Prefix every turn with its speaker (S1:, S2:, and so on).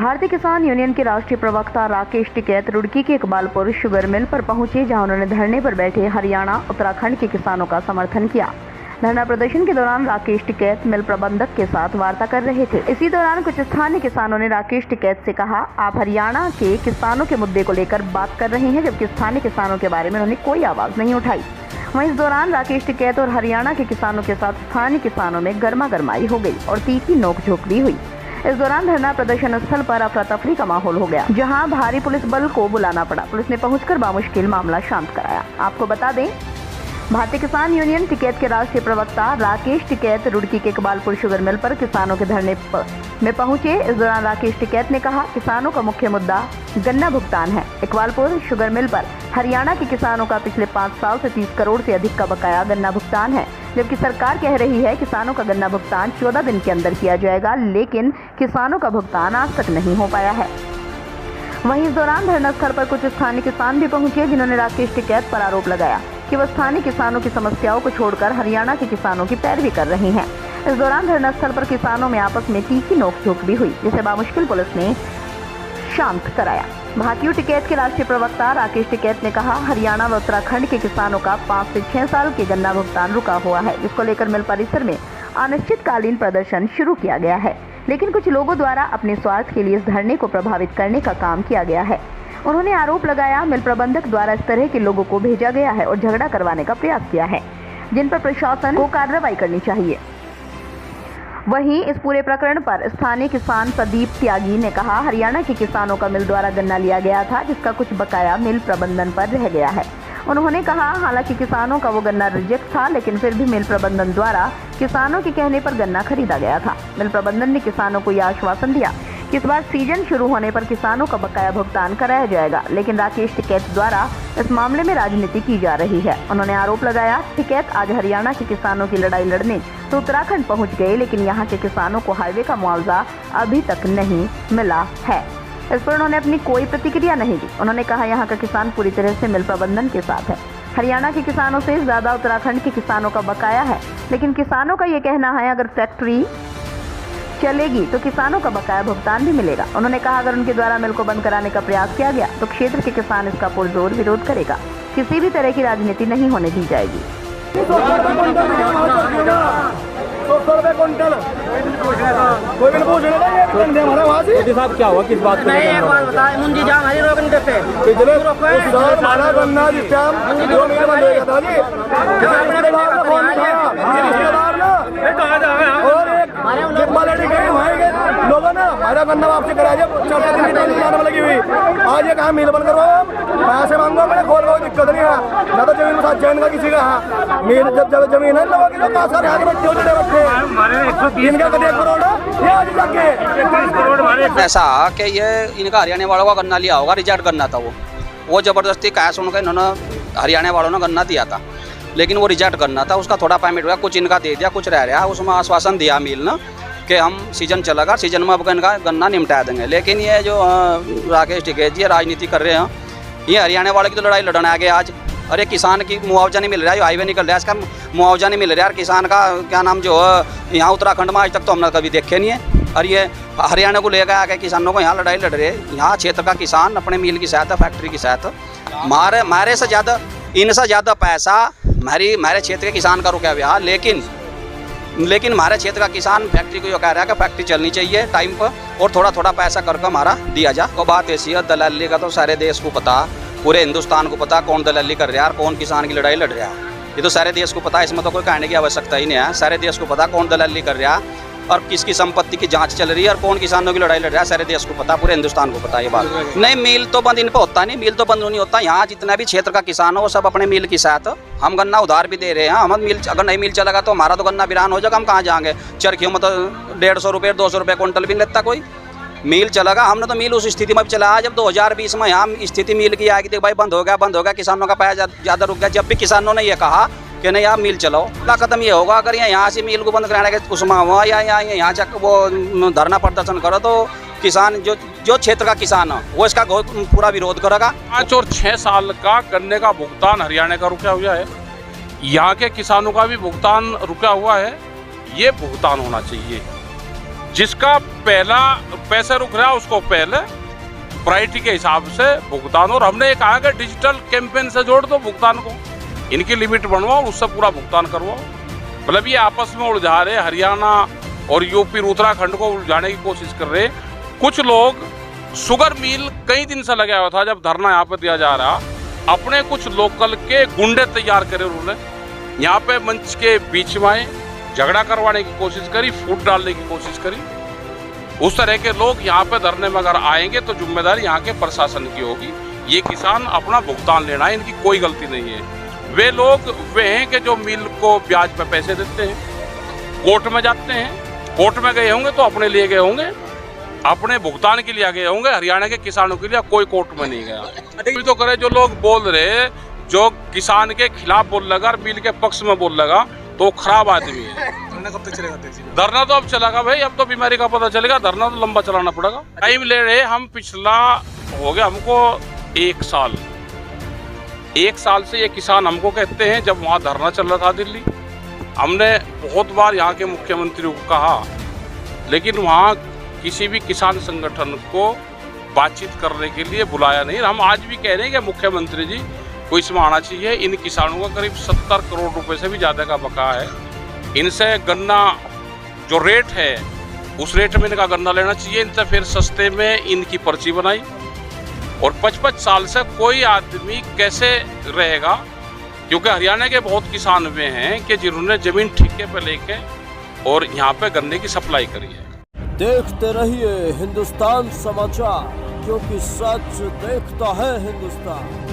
S1: भारतीय किसान यूनियन के राष्ट्रीय प्रवक्ता राकेश टिकैत रुड़की के इकबालपुर शुगर मिल पर पहुंचे, जहां उन्होंने धरने पर बैठे हरियाणा उत्तराखंड के किसानों का समर्थन किया। धरना प्रदर्शन के दौरान राकेश टिकैत मिल प्रबंधक के साथ वार्ता कर रहे थे। इसी दौरान कुछ स्थानीय किसानों ने राकेश टिकैत से कहा, आप हरियाणा के किसानों के मुद्दे को लेकर बात कर रहे हैं, जबकि स्थानीय किसानों के बारे में उन्होंने कोई आवाज नहीं उठाई। वहीं इस दौरान राकेश टिकैत और हरियाणा के किसानों के साथ स्थानीय किसानों में गर्मा गर्माई हो गई और तीखी नोकझोंक भी हुई। इस दौरान धरना प्रदर्शन स्थल पर अफरा तफरी का माहौल हो गया, जहां भारी पुलिस बल को बुलाना पड़ा। पुलिस ने पहुंचकर बामुश्किल मामला शांत कराया। आपको बता दें, भारतीय किसान यूनियन टिकैत के राष्ट्रीय प्रवक्ता राकेश टिकैत रुड़की के इकबालपुर शुगर मिल पर किसानों के धरने में पहुंचे। इस दौरान राकेश टिकैत ने कहा, किसानों का मुख्य मुद्दा गन्ना भुगतान है। इकबालपुर शुगर मिल पर हरियाणा के किसानों का पिछले 5 साल से 30 करोड़ से अधिक का बकाया गन्ना भुगतान है, जबकि सरकार कह रही है किसानों का गन्ना भुगतान 14 दिन के अंदर किया जाएगा, लेकिन किसानों का भुगतान आज तक नहीं हो पाया है। वहीं इस दौरान धरना स्थल पर कुछ स्थानीय किसान भी पहुंचे, जिन्होंने राकेश टिकैत पर आरोप लगाया कि वह स्थानीय किसानों की समस्याओं को छोड़कर हरियाणा के किसानों की पैरवी कर रही हैं। इस दौरान धरना स्थल पर किसानों में आपस में तीखी नोकझोंक भी हुई, जिसे बामुश्किल पुलिस ने शांत कराया। भाकियू टिकैत के राष्ट्रीय प्रवक्ता राकेश टिकैत ने कहा, हरियाणा व उत्तराखंड के किसानों का 5 से 6 साल के गन्ना भुगतान रुका हुआ है, जिसको लेकर मिल परिसर में अनिश्चितकालीन प्रदर्शन शुरू किया गया है, लेकिन कुछ लोगों द्वारा अपने स्वार्थ के लिए इस धरने को प्रभावित करने का काम किया गया है। उन्होंने आरोप लगाया, मिल प्रबंधक द्वारा इस तरह के लोगों को भेजा गया है और झगड़ा करवाने का प्रयास किया है, जिन पर प्रशासन को कार्रवाई करनी चाहिए। वहीं इस पूरे प्रकरण पर स्थानीय किसान प्रदीप त्यागी ने कहा, हरियाणा के किसानों का मिल द्वारा गन्ना लिया गया था, जिसका कुछ बकाया मिल प्रबंधन पर रह गया है। उन्होंने कहा, हालांकि किसानों का वो गन्ना रिजेक्ट था, लेकिन फिर भी मिल प्रबंधन द्वारा किसानों के कहने पर गन्ना खरीदा गया था। मिल प्रबंधन ने किसानों को यह आश्वासन दिया कि इस बार सीजन शुरू होने पर किसानों का बकाया भुगतान कराया जाएगा, लेकिन राकेश टिकैत द्वारा इस मामले में राजनीति की जा रही है। उन्होंने आरोप लगाया, टिकैत आज हरियाणा के किसानों की लड़ाई लड़ने तो उत्तराखंड पहुंच गए, लेकिन यहाँ के किसानों को हाईवे का मुआवजा अभी तक नहीं मिला है। इस पर उन्होंने अपनी कोई प्रतिक्रिया नहीं दी। उन्होंने कहा, यहाँ का किसान पूरी तरह से मिल प्रबंधन के साथ है। हरियाणा के किसानों से ज्यादा उत्तराखंड के किसानों का बकाया है, लेकिन किसानों का ये कहना है, अगर फैक्ट्री चलेगी तो किसानों का बकाया भुगतान भी मिलेगा। उन्होंने कहा, अगर उनके द्वारा मिल को बंद कराने का प्रयास किया गया तो क्षेत्र के किसान इसका पुरजोर विरोध करेगा। किसी भी तरह की राजनीति नहीं होने दी जाएगी।
S2: साहब क्या हुआ, किस बात पे?
S3: नहीं, एक बात बताए, मुंजी जा हमारी रोकन के पे
S2: हमारा गन्ना जिस टाइम लोगों ने हमारा गन्ना वापसी कराया, 4 दिन लगी हुई। आज ये कहा मिल बंद करो, पैसे मांगो, मैंने खोल कोई दिक्कत नहीं है, ना तो जमीन साथ चैन का किसी का है। मिल जब जमीन है लोगों की तो पास
S4: ऐसा कि ये इनका हरियाणा वालों का गन्ना लिया होगा, रिजेक्ट गन्ना था वो जबरदस्ती कैश उनका इन्होंने हरियाणा वालों ने गन्ना दिया था, लेकिन वो रिजेक्ट गन्ना था, उसका थोड़ा पेमेंट हुआ, कुछ इनका दे दिया, कुछ रह रहा। उसमें आश्वासन दिया मिल ने कि हम सीजन चलेगा, सीजन में अब इनका गन्ना निपटा देंगे। लेकिन ये जो राकेश टिकैत जी राजनीति कर रहे हैं, ये हरियाणा वाले की तो लड़ाई लड़ना आ गया आज। अरे किसान की मुआवजा नहीं मिल रहा है, हाईवे निकल रहा है, इसका मुआवजा नहीं मिल रहा है। किसान का क्या नाम जो यहाँ उत्तराखंड में आज तक तो हमने कभी देखे नहीं है, और ये हरियाणा को लेकर आके किसानों को यहाँ लड़ाई लड़ रहे हैं। यहाँ क्षेत्र का किसान अपने मिल की सहायता, फैक्ट्री की सहायता, मारे से ज़्यादा, इनसे ज़्यादा पैसा हमारे क्षेत्र के किसान का रुका हुआ। लेकिन हमारे क्षेत्र का किसान फैक्ट्री को जो कह रहा है कि फैक्ट्री चलनी चाहिए टाइम पर, और थोड़ा थोड़ा पैसा करके हमारा दिया जा। तो बात ऐसी है, दलाली का तो सारे देश को पता, पूरे हिंदुस्तान को पता कौन दलाली कर रहा है और कौन किसान की लड़ाई लड़ रहा है। ये तो सारे देश को पता है, इसमें तो कोई कहने की आवश्यकता ही नहीं है। सारे देश को पता कौन दलाली कर रहा है और किसकी संपत्ति की जांच चल रही है और कौन किसानों की लड़ाई लड़ रहा है। सारे देश को पता, पूरे हिंदुस्तान को पता ये बात। नहीं, मिल तो बंद इन पर होता नहीं, मिल तो बंद नहीं होता। यहाँ जितना भी क्षेत्र का किसान हो वो सब अपने मिल की सहायता, हम गन्ना उधार भी दे रहे हैं। हम मिल अगर नहीं मिल चलेगा तो हमारा तो गन्ना वीरान हो जाएगा, हम कहाँ जाएंगे। चरखियों में तो 150 रुपये 200 रुपये क्विंटल भी लेता कोई। मिल चलेगा, हमने तो मिल उस स्थिति में भी चलाया जब 2020 में यहाँ स्थिति मिल की आएगी, भाई बंद हो गया, किसानों का पैसा ज़्यादा रुक गया। जब भी किसानों ने यह कहा कि नहीं आप मिल चलाओ, ना खत्म ये होगा। अगर यहाँ से मिल को बंद कराने के उसमें हुआ या यहाँ वो धरना प्रदर्शन करो तो किसान जो क्षेत्र का किसान है वो इसका पूरा विरोध करेगा।
S5: 5 और 6 साल का गन्ने का भुगतान हरियाणा का रुका हुआ है, यहाँ के किसानों का भी भुगतान रुका हुआ है। ये भुगतान होना चाहिए, जिसका पहला पैसे रुक रहा है उसको पहले प्रायोरिटी के हिसाब से भुगतान, और हमने ये कहा कि डिजिटल कैंपेन से जोड़ दो भुगतान को, इनकी लिमिट बनवाओ, उससे पूरा भुगतान करवाओ। मतलब ये आपस में उलझा रहे, हरियाणा और यूपी उत्तराखंड को उलझाने की कोशिश कर रहे। कुछ लोग शुगर मिल कई दिन से लगा हुआ था, जब धरना यहाँ पे दिया जा रहा, अपने कुछ लोकल के गुंडे तैयार करे उन्होंने, यहाँ पे मंच के बीच में आए, झगड़ा करवाने की कोशिश करी, फूट डालने की कोशिश करी। उस तरह के लोग यहाँ पे धरने में अगर आएंगे तो जिम्मेदारी यहाँ के प्रशासन की होगी। ये किसान अपना भुगतान लेना है, इनकी कोई गलती नहीं है। वे लोग वे हैं कि जो मिल को ब्याज पे पैसे देते हैं, कोर्ट में जाते हैं, कोर्ट में गए होंगे तो अपने लिए गए होंगे, अपने भुगतान के लिए गए होंगे। हरियाणा के किसानों के लिए कोई कोर्ट में नहीं गया। अभी तो करे जो लोग बोल रहे, जो किसान के खिलाफ बोल लगा और मिल के पक्ष में बोल लगा, तो खराब आदमी है।
S2: कब तक चलेगा?
S5: धरना तो अब चलेगा भाई, अब तो बीमारी का पता चलेगा, धरना तो लंबा चलाना पड़ेगा। टाइम ले रहे हम, पिछला हो गया हमको 1 साल। 1 साल से ये किसान हमको कहते हैं, जब वहाँ धरना चल रहा था दिल्ली, हमने बहुत बार यहाँ के मुख्यमंत्री को कहा, लेकिन वहाँ किसी भी किसान संगठन को बातचीत करने के लिए बुलाया नहीं। हम आज भी कह रहे हैं कि मुख्यमंत्री जी को इसमें आना चाहिए। इन किसानों का करीब 70 करोड़ रुपए से भी ज़्यादा का बकाया है। इनसे गन्ना जो रेट है उस रेट में इनका गन्ना लेना चाहिए। इनसे फिर सस्ते में इनकी पर्ची बनाई, और 55 साल से कोई आदमी कैसे रहेगा, क्योंकि हरियाणा के बहुत किसान हुए हैं कि जिन्होंने जमीन ठेके पे लेके और यहाँ पे गन्ने की सप्लाई करी है।
S6: देखते रहिए हिंदुस्तान समाचार, क्योंकि सच देखता है हिंदुस्तान।